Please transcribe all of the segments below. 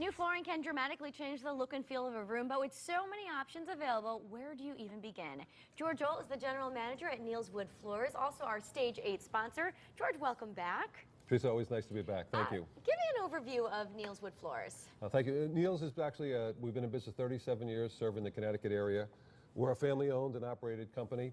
New flooring can dramatically change the look and feel of a room, but with so many options available, where do you even begin? George Olt is the general manager at Neal's Wood Floors, also our Stage 8 sponsor. George, welcome back. Teresa, always nice to be back. Thank you. Give me an overview of Neal's Wood Floors. Thank you. Neal's is actually, we've been in business 37 years, serving the Connecticut area. We're a family-owned and operated company.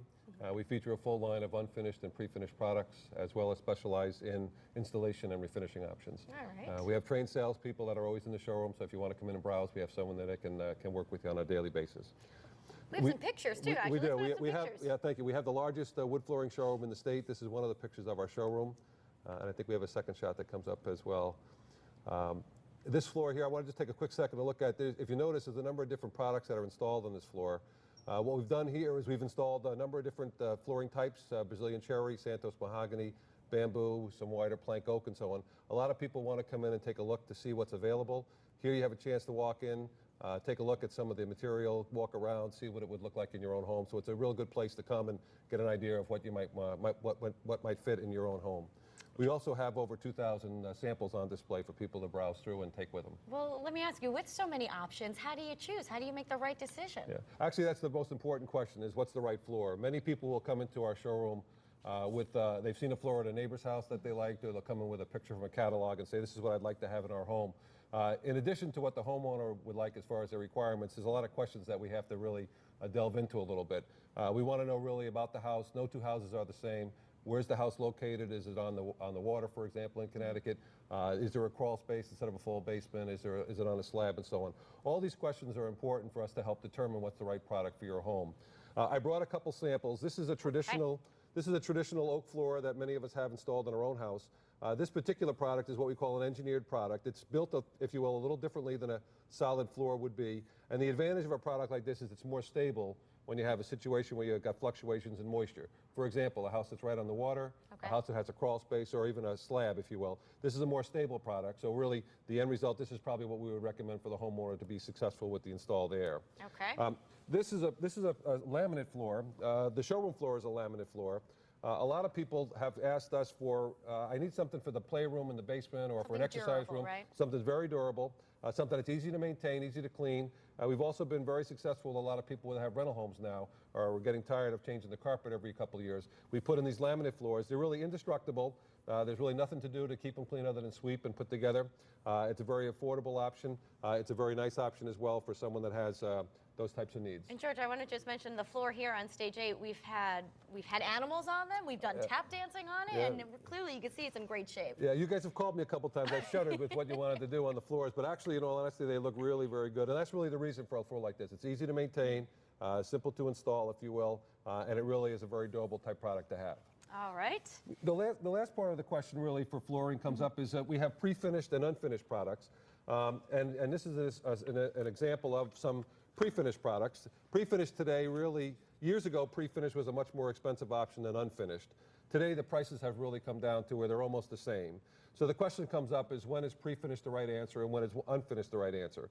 We feature a full line of unfinished and pre-finished products, as well as specialize in installation and refinishing options. All right. We have trained salespeople that are always in the showroom, so if you want to come in and browse, we have someone that can work with you on a daily basis. We have some pictures too, actually. We do. Yeah, thank you. We have the largest wood flooring showroom in the state. This is one of the pictures of our showroom, and I think we have a second shot that comes up as well. This floor here, I want to just take a quick second to look at this. If you notice, there's a number of different products that are installed on this floor. What we've done here is we've installed a number of different flooring types, Brazilian cherry, Santos mahogany, bamboo, some wider plank oak, and so on. A lot of people want to come in and take a look to see what's available. Here you have a chance to walk in, take a look at some of the material, walk around, see what it would look like in your own home. So it's a real good place to come and get an idea of what you what might fit in your own home. We also have over 2,000 samples on display for people to browse through and take with them. Well, let me ask you, with so many options, how do you choose? How do you make the right decision? Yeah. Actually, that's the most important question, is what's the right floor? Many people will come into our showroom they've seen a floor at a neighbor's house that they liked, or they'll come in with a picture from a catalog and say, this is what I'd like to have in our home. In addition to what the homeowner would like as far as their requirements, there's a lot of questions that we have to really delve into a little bit. We want to know really about the house. No two houses are the same. Where's the house located? Is it on the water, for example, in Connecticut? Is there a crawl space instead of a full basement? Is it on a slab, and so on? All these questions are important for us to help determine what's the right product for your home. I brought a couple samples. This is a traditional oak floor that many of us have installed in our own house. This particular product is what we call an engineered product. It's built, if you will, a little differently than a solid floor would be. And the advantage of a product like this is it's more stable when you have a situation where you've got fluctuations in moisture. For example, a house that's right on the water, a house that has a crawl space, or even a slab, if you will. This is a more stable product, so really the end result, this is probably what we would recommend for the homeowner to be successful with the install there. Okay. This is a laminate floor. The showroom floor is a laminate floor. A lot of people have asked us for, I need something for the playroom in the basement, or for an exercise room, right? Something very durable, something that's easy to maintain, easy to clean. We've also been very successful with a lot of people that have rental homes now, or we're getting tired of changing the carpet every couple of years. We put in these laminate floors. They're really indestructible. There's really nothing to do to keep them clean other than sweep and put together. It's a very affordable option. It's a very nice option as well for someone that has those types of needs. And George, I want to just mention the floor here on Stage 8. We've had animals on them. We've done tap dancing on it, and clearly you can see it's in great shape. Yeah, you guys have called me a couple times. I shuddered with what you wanted to do on the floors, but actually, in all honesty, they look really very good. And that's really the reason for a floor like this. It's easy to maintain, simple to install, if you will, and it really is a very durable type product to have. All right. The last part of the question really for flooring comes up is that we have pre-finished and unfinished products. And this is an example of some pre-finished products. Pre-finished today, really, years ago, pre-finished was a much more expensive option than unfinished. Today, the prices have really come down to where they're almost the same. So the question comes up is, when is pre-finished the right answer and when is unfinished the right answer?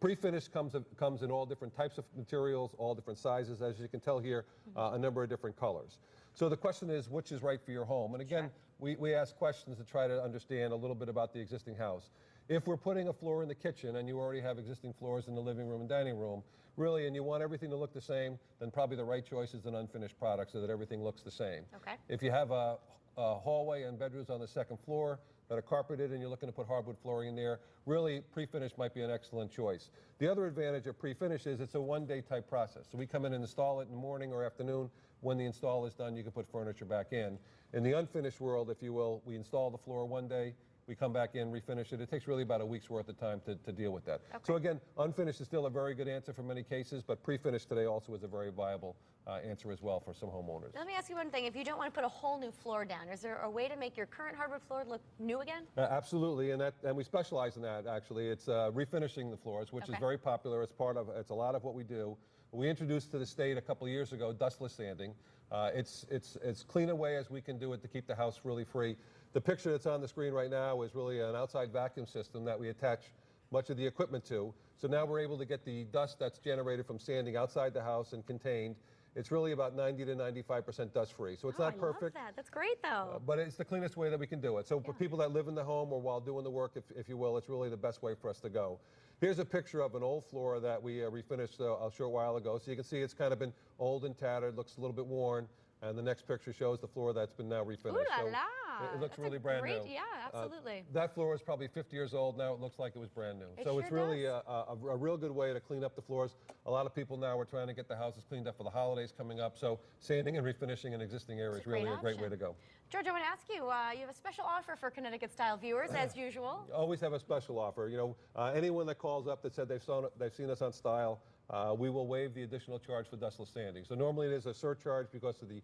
Pre-finished comes in all different types of materials, all different sizes, as you can tell here, a number of different colors. So the question is, which is right for your home? And again, we ask questions to try to understand a little bit about the existing house. If we're putting a floor in the kitchen and you already have existing floors in the living room and dining room, really, and you want everything to look the same, then probably the right choice is an unfinished product so that everything looks the same. Okay. If you have a hallway and bedrooms on the second floor that are carpeted and you're looking to put hardwood flooring in there, really pre-finished might be an excellent choice. The other advantage of pre-finish is it's a one-day type process. So we come in and install it in the morning or afternoon. When the install is done, you can put furniture back in. In the unfinished world, if you will, we install the floor one day, we come back in, refinish it. It takes really about a week's worth of time to deal with that. Okay. So again, unfinished is still a very good answer for many cases, but pre-finished today also is a very viable answer as well for some homeowners. Let me ask you one thing. If you don't want to put a whole new floor down, is there a way to make your current hardwood floor look new again? Absolutely, and we specialize in that, actually. It's refinishing the floors, which is very popular. It's a lot of what we do. We introduced to the state a couple of years ago dustless sanding. It's as clean a way as we can do it to keep the house really free. The picture that's on the screen right now is really an outside vacuum system that we attach much of the equipment to. So now we're able to get the dust that's generated from sanding outside the house and contained it's really about 90 to 95% dust free. So it's Oh, not I perfect. love that. That's great, though. But it's the cleanest way that we can do it. So for people that live in the home or while doing the work, if you will, it's really the best way for us to go. Here's a picture of an old floor that we refinished a short while ago. So you can see it's kind of been old and tattered, looks a little bit worn. And the next picture shows the floor that's been now refinished. Ooh la So la. it looks That's really a brand great, new. Yeah, absolutely. That floor is probably 50 years old now. It looks like it was brand new. It So it's sure really does. a real good way to clean up the floors. A lot of people now are trying to get the houses cleaned up for the holidays coming up. So sanding and refinishing an existing area is really a great way to go. George, I want to ask you, you have a special offer for Connecticut-style viewers, as usual. Always have a special offer. You know, anyone that calls up that said they've seen us on Style, we will waive the additional charge for dustless sanding. So normally it is a surcharge because of the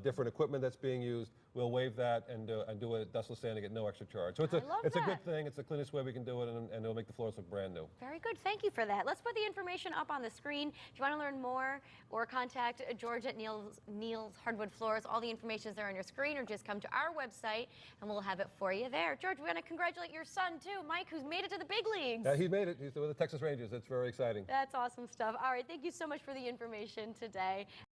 different equipment that's being used. We'll waive that and do a dustless sanding at no extra charge. So it's a good thing. It's the cleanest way we can do it, and it'll make the floors look brand new. Very good. Thank you for that. Let's put the information up on the screen. If you want to learn more or contact George at Neal's Hardwood Floors, all the information is there on your screen, or just come to our website and we'll have it for you there. George, we want to congratulate your son too, Mike, who's made it to the big leagues. He made it. He's with the Texas Rangers. It's very exciting. That's awesome stuff. All right. Thank you so much for the information today.